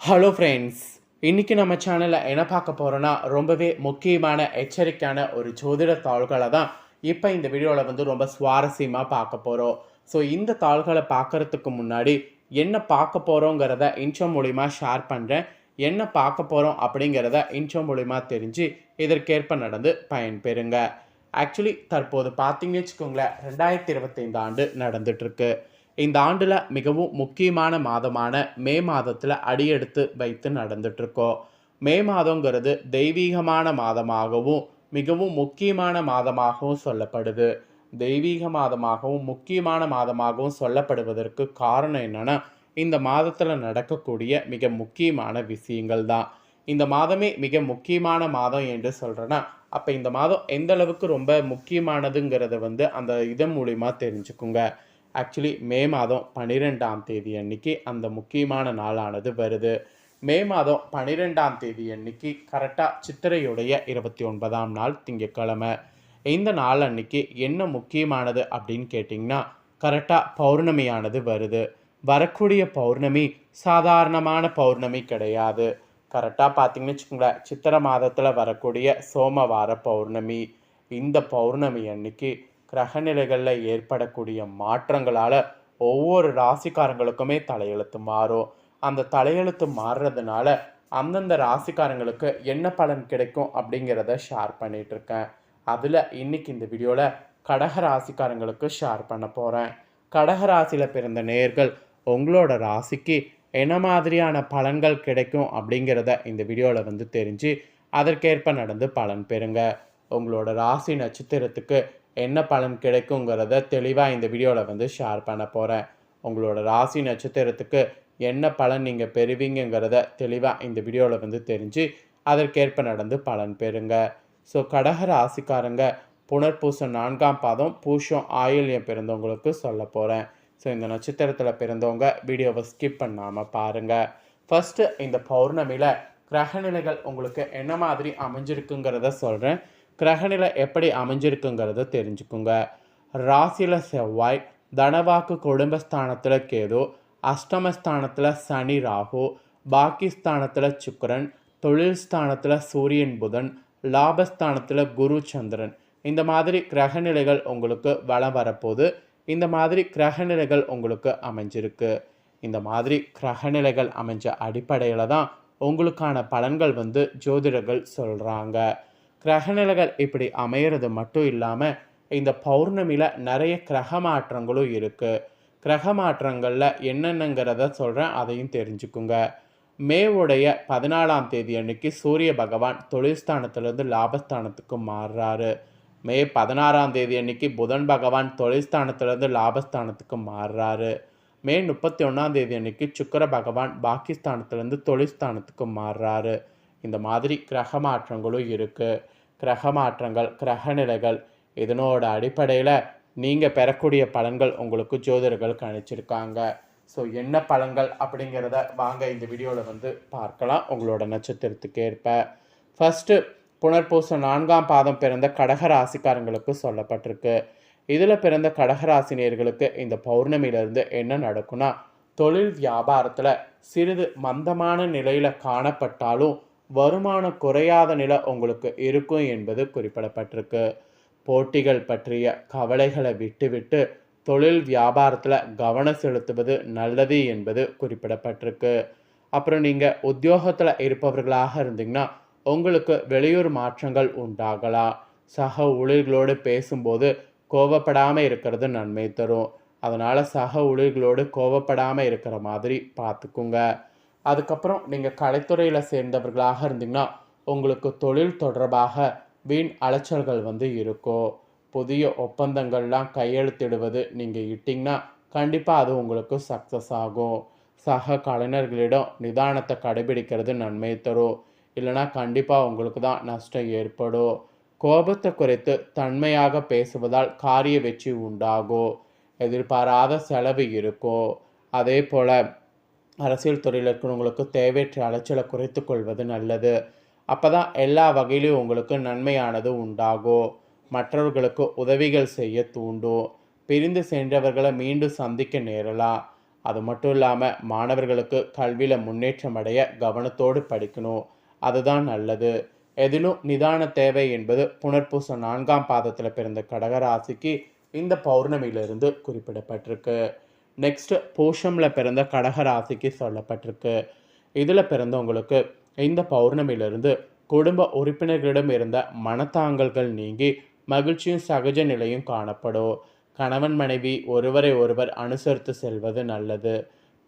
Hello friends, இன்றைக்கி நம்ம சேனலில் என்ன பார்க்க போகிறோன்னா ரொம்பவே முக்கியமான எச்சரிக்கையான ஒரு ஜோதிட தாள்களை தான் இப்போ இந்த வீடியோவில் ரொம்ப சுவாரஸ்யமாக பார்க்க போகிறோம். ஸோ இந்த தாள்களை பார்க்குறதுக்கு முன்னாடி என்ன பார்க்க போகிறோங்கிறத இன்ட்ரோ மூலிமா ஷேர் பண்ணுறேன். என்ன பார்க்க போகிறோம் அப்படிங்கிறத இன்ட்ரோ மூலிமா தெரிஞ்சு இதற்கேற்ப நடந்து பயன்பெறுங்க. ஆக்சுவலி தற்போது பார்த்தீங்கன்னு வச்சுக்கோங்களேன், 2025 ஆண்டு நடந்துகிட்ருக்கு. இந்த ஆண்டில் மிகவும் முக்கியமான மாதமான மே மாதத்தில் அடியெடுத்து வைத்து நடந்துட்டுருக்கோம். மே மாதங்கிறது தெய்வீகமான மாதமாகவும் மிகவும் முக்கியமான மாதமாகவும் சொல்லப்படுது. தெய்வீக மாதமாகவும் முக்கியமான மாதமாகவும் சொல்லப்படுவதற்கு காரணம் என்னென்னா, இந்த மாதத்தில் நடக்கக்கூடிய மிக முக்கியமான விஷயங்கள் தான். இந்த மாதமே மிக முக்கியமான மாதம் என்று சொல்கிறேன்னா, அப்போ இந்த மாதம் எந்த அளவுக்கு ரொம்ப முக்கியமானதுங்கிறத அந்த இதன் மூலிமா தெரிஞ்சுக்குங்க. ஆக்சுவலி மே மாதம் 12ஆம் தேதி அன்னைக்கு அந்த முக்கியமான நாளானது வருது. மே மாதம் 12ஆம் தேதி அன்னைக்கு கரெக்டாக சித்திரையுடைய 29ஆம் நாள் திங்கட்கிழமை. இந்த நாள் அன்னைக்கு என்ன முக்கியமானது அப்படின்னு கேட்டிங்கன்னா, கரெக்டாக பௌர்ணமியானது வருது. வரக்கூடிய பௌர்ணமி சாதாரணமான பௌர்ணமி கிடையாது. கரெக்டாக பார்த்தீங்கன்னு வச்சுக்கோங்களேன், சித்திரை மாதத்தில் வரக்கூடிய சோமவார பௌர்ணமி. இந்த பௌர்ணமி அன்னைக்கு கிரகநிலைகளில் ஏற்படக்கூடிய மாற்றங்களால் ஒவ்வொரு ராசிக்காரங்களுக்குமே தலையெழுத்து மாறும். அந்த தலையெழுத்து மாறுறதுனால அந்தந்த ராசிக்காரங்களுக்கு என்ன பலன் கிடைக்கும் அப்படிங்கிறத ஷேர் பண்ணிகிட்ருக்கேன். அதில் இன்றைக்கி இந்த வீடியோவில் கடக ராசிக்காரங்களுக்கு ஷேர் பண்ண போகிறேன். கடக ராசியில் பிறந்த நேயர்கள் உங்களோட ராசிக்கு என்ன மாதிரியான பலன்கள் கிடைக்கும் அப்படிங்கிறத இந்த வீடியோவில் தெரிஞ்சு அதற்கேற்ப நடந்து பலன் பெறுங்க. உங்களோட ராசி நட்சத்திரத்துக்கு என்ன பலன் கிடைக்குங்கிறத தெளிவாக இந்த வீடியோவில் ஷேர் பண்ண போகிறேன். உங்களோட ராசி நட்சத்திரத்துக்கு என்ன பலன் நீங்கள் பெறுவீங்கிறத தெளிவாக இந்த வீடியோவில் தெரிஞ்சு அதற்கேற்ப நடந்து பலன் பெறுங்க. ஸோ கடக ராசிக்காரங்க புனர்பூசம் 4ஆம் பாதம் பூஷம் ஆயில்யம் பிறந்தவங்களுக்கு சொல்ல போகிறேன். ஸோ இந்த நட்சத்திரத்தில் பிறந்தவங்க வீடியோவை ஸ்கிப் பண்ணாமல் பாருங்கள். ஃபஸ்ட்டு இந்த பௌர்ணமியில் கிரகநிலைகள் உங்களுக்கு என்ன மாதிரி அமைஞ்சிருக்குங்கிறத சொல்கிறேன். கிரகநிலை எப்படி அமைஞ்சிருக்குங்கிறத தெரிஞ்சுக்குங்க. ராசியில் செவ்வாய், தனவாக்கு குடும்பஸ்தானத்தில் கேது, அஷ்டமஸ்தானத்தில் சனி ராகு, பாக்கிஸ்தானத்தில் சுக்கிரன், தொழில் ஸ்தானத்தில் சூரியன் புதன், லாபஸ்தானத்தில் குரு சந்திரன். இந்த மாதிரி கிரகநிலைகள் உங்களுக்கு வலம் வரப்போது. இந்த மாதிரி கிரகநிலைகள் உங்களுக்கு அமைஞ்சிருக்கு. இந்த மாதிரி கிரகநிலைகள் அமைஞ்ச அடிப்படையில் தான் உங்களுக்கான பலன்கள் ஜோதிடர்கள் சொல்கிறாங்க. கிரகநிலைகள் இப்படி அமையிறது மட்டும் இல்லாமல் இந்த பௌர்ணமியில் நிறைய கிரக மாற்றங்களும் இருக்குது. கிரக மாற்றங்களில் என்னென்னங்கிறத சொல்கிறேன், அதையும் தெரிஞ்சுக்குங்க. மேவுடைய 14ஆம் தேதி அன்னைக்கு சூரிய பகவான் தொழில்ஸ்தானத்திலிருந்து லாபஸ்தானத்துக்கு மாறுறாரு. மே 16ஆம் தேதி அன்னைக்கு புதன் பகவான் தொழில்ஸ்தானத்திலிருந்து லாபஸ்தானத்துக்கு மாறுறாரு. மே 31ஆம் தேதி அன்னைக்கு சுக்கிர பகவான் பாக்கிஸ்தானத்திலேருந்து தொழில்ஸ்தானத்துக்கு மாறுறாரு. இந்த மாதிரி கிரக மாற்றங்களும் இருக்குது. கிரக மாற்றங்கள், கிரகநிலைகள் இதனோட அடிப்படையில் நீங்கள் பெறக்கூடிய பலன்கள் உங்களுக்கு ஜோதிடர்கள் கணிச்சிருக்காங்க. ஸோ என்ன பலன்கள் அப்படிங்கிறத வாங்க இந்த வீடியோவில் பார்க்கலாம் உங்களோட நட்சத்திரத்துக்கு ஏற்ப. ஃபஸ்ட்டு புனர்பூசம் 4ஆம் பாதம் பிறந்த கடக ராசிக்காரங்களுக்கு சொல்லப்பட்டிருக்கு. இதில் பிறந்த கடகராசினியர்களுக்கு இந்த பௌர்ணமியிலிருந்து என்ன நடக்கும்னா, தொழில் வியாபாரத்தில் சிறிது மந்தமான நிலையில் காணப்பட்டாலும் வருமானம் குறையாத நிலை உங்களுக்கு இருக்கும் என்பது குறிப்பிடப்பட்டிருக்கு. போட்டிகள் பற்றிய கவலைகளை விட்டுவிட்டு தொழில் வியாபாரத்தில் கவனம் செலுத்துவது நல்லது என்பது குறிப்பிடப்பட்டிருக்கு. அப்புறம் நீங்கள் உத்தியோகத்தில் இருப்பவர்களாக இருந்தீங்கன்னா உங்களுக்கு வெளியூர் மாற்றங்கள் உண்டாகலாம். சக ஊழியர்களோடு பேசும்போது கோவப்படாமல் இருக்கிறது நன்மை தரும். அதனால் சக ஊழியர்களோடு கோவப்படாமல் இருக்கிற மாதிரி பார்த்துக்குங்க. அதுக்கப்புறம் நீங்கள் கலைத்துறையில் சேர்ந்தவர்களாக இருந்தீங்கன்னா உங்களுக்கு தொழில் தொடர்பாக வீண் அலைச்சல்கள் இருக்கும். புதிய ஒப்பந்தங்கள்லாம் கையெழுத்திடுவது நீங்கள் இட்டிங்கன்னா கண்டிப்பாக அது உங்களுக்கு சக்ஸஸ் ஆகும். சக கலைஞர்களிடம் நிதானத்தை கடைபிடிக்கிறது நன்மை தரும். இல்லைனா கண்டிப்பாக உங்களுக்கு தான் நஷ்டம் ஏற்படும். கோபத்தை குறைத்து தன்மையாக பேசுவதால் காரிய வெற்றி உண்டாகும். எதிர்பாராத செலவு இருக்கும். அதே போல் அரசியல் துறையில் இருக்கிறவங்களுக்கு தேவையற்ற அலைச்சலை குறைத்து கொள்வது நல்லது. அப்போ தான் எல்லா வகையிலையும் உங்களுக்கு நன்மையானது உண்டாகும். மற்றவர்களுக்கு உதவிகள் செய்ய தூண்டும். பிரிந்து சென்றவர்களை மீண்டும் சந்திக்க நேரலாம். அது மட்டும் இல்லாமல் மாணவர்களுக்கு கல்வியில் முன்னேற்றம் அடைய கவனத்தோடு படிக்கணும். அதுதான் நல்லது. எதிலும் நிதான தேவை என்பது புனர்பூச 4ஆம் பாதத்தில் பிறந்த கடகராசிக்கு இந்த பௌர்ணமியிலிருந்து குறிப்பிடப்பட்டிருக்கு. நெக்ஸ்ட் பூஷமில் பிறந்த கடகராசிக்கு சொல்லப்பட்டிருக்கு. இதில் பிறந்தவங்களுக்கு இந்த பௌர்ணமியிலிருந்து குடும்ப உறுப்பினர்களிடம் இருந்த மனத்தாங்கல்கள் நீங்கி மகிழ்ச்சியும் சகஜ நிலையும் காணப்படும். கணவன் மனைவி ஒருவரை ஒருவர் அனுசரித்து செல்வது நல்லது.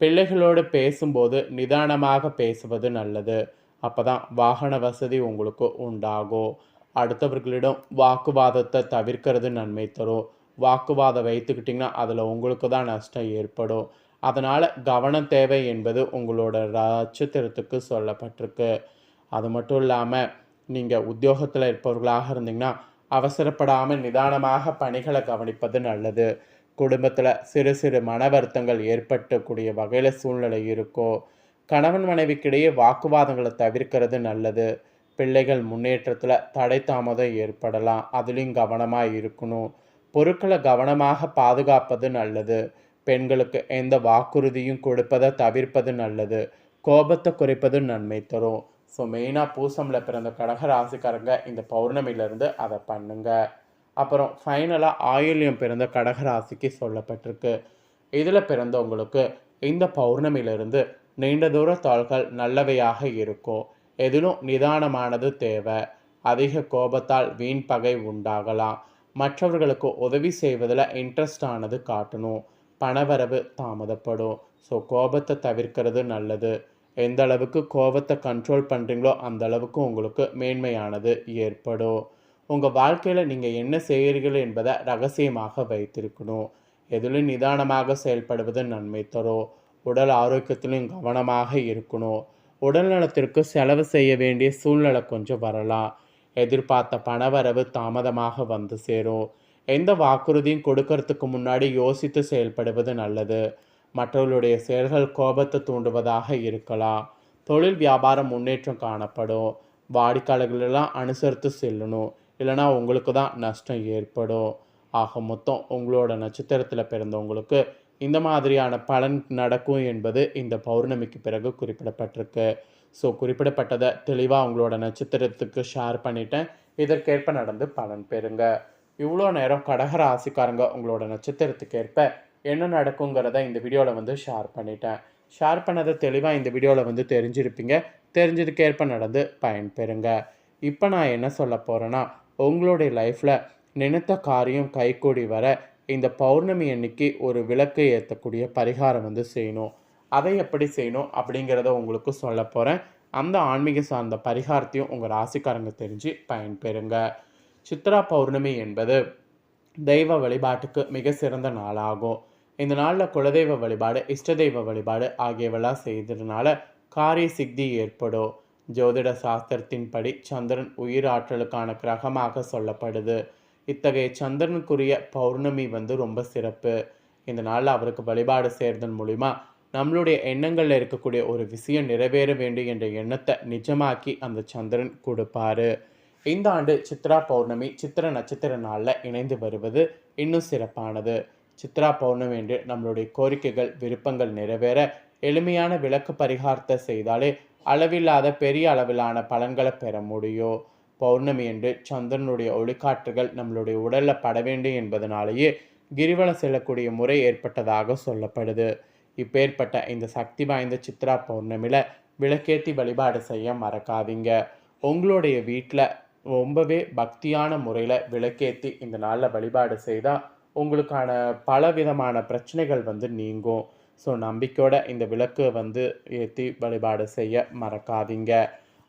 பிள்ளைகளோடு பேசும்போது நிதானமாக பேசுவது நல்லது. அப்பதான் வாகன வசதி உங்களுக்கு உண்டாகும். அடுத்தவர்களிடம் வாக்குவாதத்தை தவிர்க்கிறது நன்மை தரும். வாக்குவாதம் வைத்துக்கிட்டிங்கன்னா அதில் உங்களுக்கு தான் நஷ்டம் ஏற்படும். அதனால் கவனம் தேவை என்பது உங்களோட நட்சத்திரத்துக்கு சொல்லப்பட்டிருக்கு. அது மட்டும் இல்லாமல் நீங்கள் உத்தியோகத்தில் இருப்பவர்களாக இருந்தீங்கன்னா அவசரப்படாமல் நிதானமாக பணிகளை கவனிப்பது நல்லது. குடும்பத்தில் சிறு சிறு மன வருத்தங்கள் ஏற்பட்டக்கூடிய வகையில் சூழ்நிலை இருக்கும். கணவன் மனைவிக்கிடையே வாக்குவாதங்களை தவிர்க்கிறது நல்லது. பிள்ளைகள் முன்னேற்றத்தில் தடை தாமதம் ஏற்படலாம். அதுலேயும் கவனமாக இருக்கணும். பொருட்களை கவனமாக பாதுகாப்பது நல்லது. பெண்களுக்கு எந்த வாக்குறுதியும் கொடுப்பதை தவிர்ப்பது நல்லது. கோபத்தை குறைப்பது நன்மை தரும். ஸோ மெயினாக பூசமில் பிறந்த கடக ராசிக்காரங்க இந்த பௌர்ணமியிலேருந்து அதை பண்ணுங்க. அப்புறம் ஃபைனலாக ஆயில்யம் பிறந்த கடக ராசிக்கு சொல்லப்பட்டிருக்கு. இதில் பிறந்தவங்களுக்கு இந்த பௌர்ணமியிலிருந்து நீண்ட தூர தாள்கள் நல்லவையாக இருக்கும். எதிலும் நிதானமானது தேவை. அதிக கோபத்தால் வீண் பகை உண்டாகலாம். மற்றவர்களுக்கு உதவி செய்வதில் இன்ட்ரெஸ்ட் ஆனது காட்டணும். பணவரவு தாமதப்படும். ஸோ கோபத்தை தவிர்க்கிறது நல்லது. எந்த அளவுக்கு கோபத்தை கண்ட்ரோல் பண்ணுறீங்களோ அந்த அளவுக்கு உங்களுக்கு மேன்மையானது ஏற்படும். உங்கள் வாழ்க்கையில் நீங்கள் என்ன செய்கிறீர்கள் என்பதை ரகசியமாக வைத்திருக்கணும். எதிலும் நிதானமாக செயல்படுவது நன்மை தரும். உடல் ஆரோக்கியத்திலும் கவனமாக இருக்கணும். உடல் நலத்திற்கு செலவு செய்ய வேண்டிய சூழ்நிலை கொஞ்சம் வரலாம். எதிர்பார்த்த பணவரவு தாமதமாக வந்து சேரும். எந்த வாக்குறுதியும் கொடுக்கறதுக்கு முன்னாடி யோசித்து செயல்படுவது நல்லது. மற்றவர்களுடைய செயல்கள் கோபத்தை தூண்டுவதாக இருக்கலாம். தொழில் வியாபாரம் முன்னேற்றம் காணப்படும். வாடிக்கையாளர்களெல்லாம் அனுசரித்து செல்லணும். இல்லைனா உங்களுக்கு தான் நஷ்டம் ஏற்படும். ஆக மொத்தம் உங்களோட நட்சத்திரத்தில் பிறந்தவங்களுக்கு இந்த மாதிரியான பலன் நடக்கும் என்பது இந்த பௌர்ணமிக்கு பிறகு குறிப்பிடப்பட்டிருக்கு. ஸோ குறிப்பிடப்பட்டதை தெளிவாக உங்களோட நட்சத்திரத்துக்கு ஷேர் பண்ணிட்டேன். இதற்கேற்ப நடந்து பலன் பெறுங்க. இவ்வளோ நேரம் கடக ராசிக்காரங்க உங்களோட நட்சத்திரத்துக்கு ஏற்ப என்ன நடக்குங்கிறத இந்த வீடியோவில் ஷேர் பண்ணிட்டேன். ஷேர் பண்ணதை தெளிவாக இந்த வீடியோவில் தெரிஞ்சிருப்பீங்க. தெரிஞ்சதுக்கேற்ப நடந்து பயன்பெறுங்க. இப்போ நான் என்ன சொல்ல போகிறேன்னா, உங்களுடைய லைஃப்பில் நினைத்த காரியம் கைகூடி வர இந்த பௌர்ணமி அன்னைக்கு ஒரு விளக்கு ஏற்றக்கூடிய பரிகாரம் செய்யணும். அதை எப்படி செய்யணும் அப்படிங்கிறத உங்களுக்கு சொல்ல போகிறேன். அந்த ஆன்மீக சார்ந்த பரிகாரத்தையும் உங்கள் ராசிக்காரங்க தெரிஞ்சு பயன்பெறுங்க. சித்ரா பௌர்ணமி என்பது தெய்வ வழிபாட்டுக்கு மிக சிறந்த நாளாகும். இந்த நாளில் குலதெய்வ வழிபாடு, இஷ்ட தெய்வ வழிபாடு ஆகியவெல்லாம் செய்ததுனால காரிய சித்தி ஏற்படும். ஜோதிட சாஸ்திரத்தின்படி சந்திரன் உயிர் ஆற்றலுக்கான கிரகமாக சொல்லப்படுது. இத்தகைய சந்திரனுக்குரிய பௌர்ணமி ரொம்ப சிறப்பு. இந்த நாளில் அவருக்கு வழிபாடு செய்கிறதன் மூலிமா நம்மளுடைய எண்ணங்களில் இருக்கக்கூடிய ஒரு விஷயம் நிறைவேற வேண்டும் என்ற எண்ணத்தை நிஜமாக்கி அந்த சந்திரன் கொடுப்பாரு. இந்த ஆண்டு சித்ரா பௌர்ணமி சித்திர நட்சத்திர நாளில் இணைந்து வருவது இன்னும் சிறப்பானது. சித்ரா பௌர்ணமி என்று நம்மளுடைய கோரிக்கைகள் விருப்பங்கள் நிறைவேற எளிமையான விளக்கு பரிகாரத்தை செய்தாலே அளவில்லாத பெரிய அளவிலான பலன்களை பெற முடியும். பௌர்ணமி என்று சந்திரனுடைய ஒளிக்காற்றுகள் நம்மளுடைய உடலில் பட வேண்டும் என்பதனாலேயே கிரிவலம் செல்லக்கூடிய முறை ஏற்பட்டதாக சொல்லப்படுது. இப்பேற்பட்ட இந்த சக்தி வாய்ந்த சித்ரா பௌர்ணமியில் விளக்கேற்றி வழிபாடு செய்ய மறக்காதீங்க. உங்களுடைய வீட்டில் ரொம்பவே பக்தியான முறையில் விளக்கேற்றி இந்த நாளில் வழிபாடு செய்தால் உங்களுக்கான பல விதமான பிரச்சனைகள் நீங்கும். ஸோ நம்பிக்கையோட இந்த விளக்கு ஏற்றி வழிபாடு செய்ய மறக்காதீங்க.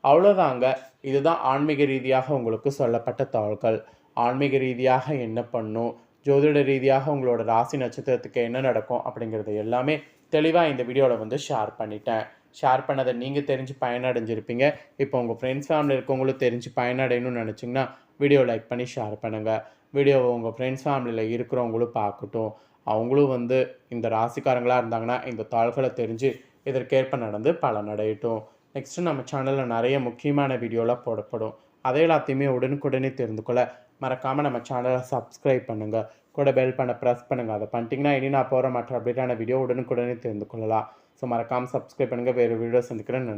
அவ்வளோதாங்க. இதுதான் ஆன்மீக ரீதியாக உங்களுக்கு சொல்லப்பட்ட தகவல்கள். ஆன்மீக ரீதியாக என்ன பண்ணும், ஜோதிட ரீதியாக உங்களோட ராசி நட்சத்திரத்துக்கு என்ன நடக்கும் அப்படிங்கிறது எல்லாமே தெளிவாக இந்த வீடியோவில் ஷேர் பண்ணிட்டேன். ஷேர் பண்ணதை நீங்கள் தெரிஞ்சு பயனடைஞ்சிருப்பீங்க. இப்போ உங்கள் ஃப்ரெண்ட்ஸ் ஃபேமிலி இருக்கவங்களும் தெரிஞ்சு பயனடையணும்னு நினச்சிங்கன்னா வீடியோ லைக் பண்ணி ஷேர் பண்ணுங்கள். வீடியோவை உங்கள் ஃப்ரெண்ட்ஸ் ஃபேமிலியில் இருக்கிறவங்களும் பார்க்கட்டும். அவங்களும் இந்த ராசிக்காரங்களாக இருந்தாங்கன்னா இந்த தாள்களை தெரிஞ்சு இதற்கேற்ப நடந்து பலனடையட்டும். நெக்ஸ்ட்டு நம்ம சேனலில் நிறைய முக்கியமான வீடியோலாம் போடப்படும். அதை எல்லாத்தையுமே உடனுக்குடனே தெரிந்து கொள்ள மறக்காமல் நம்ம சேனலை சப்ஸ்கிரைப் பண்ணுங்கள். கூட பெல் பண்ண ப்ரெஸ் பண்ணுங்கள். அதை பண்ணிட்டீங்கன்னா இனி நான் போகிற மற்ற அப்டேட்டான வீடியோ உடனுக்குடனே தெரிந்து கொள்ளலாம். ஸோ மறக்காமல் சப்ஸ்கிரைப் பண்ணுங்கள். வேறு வீடியோ சந்திக்கிறேன்.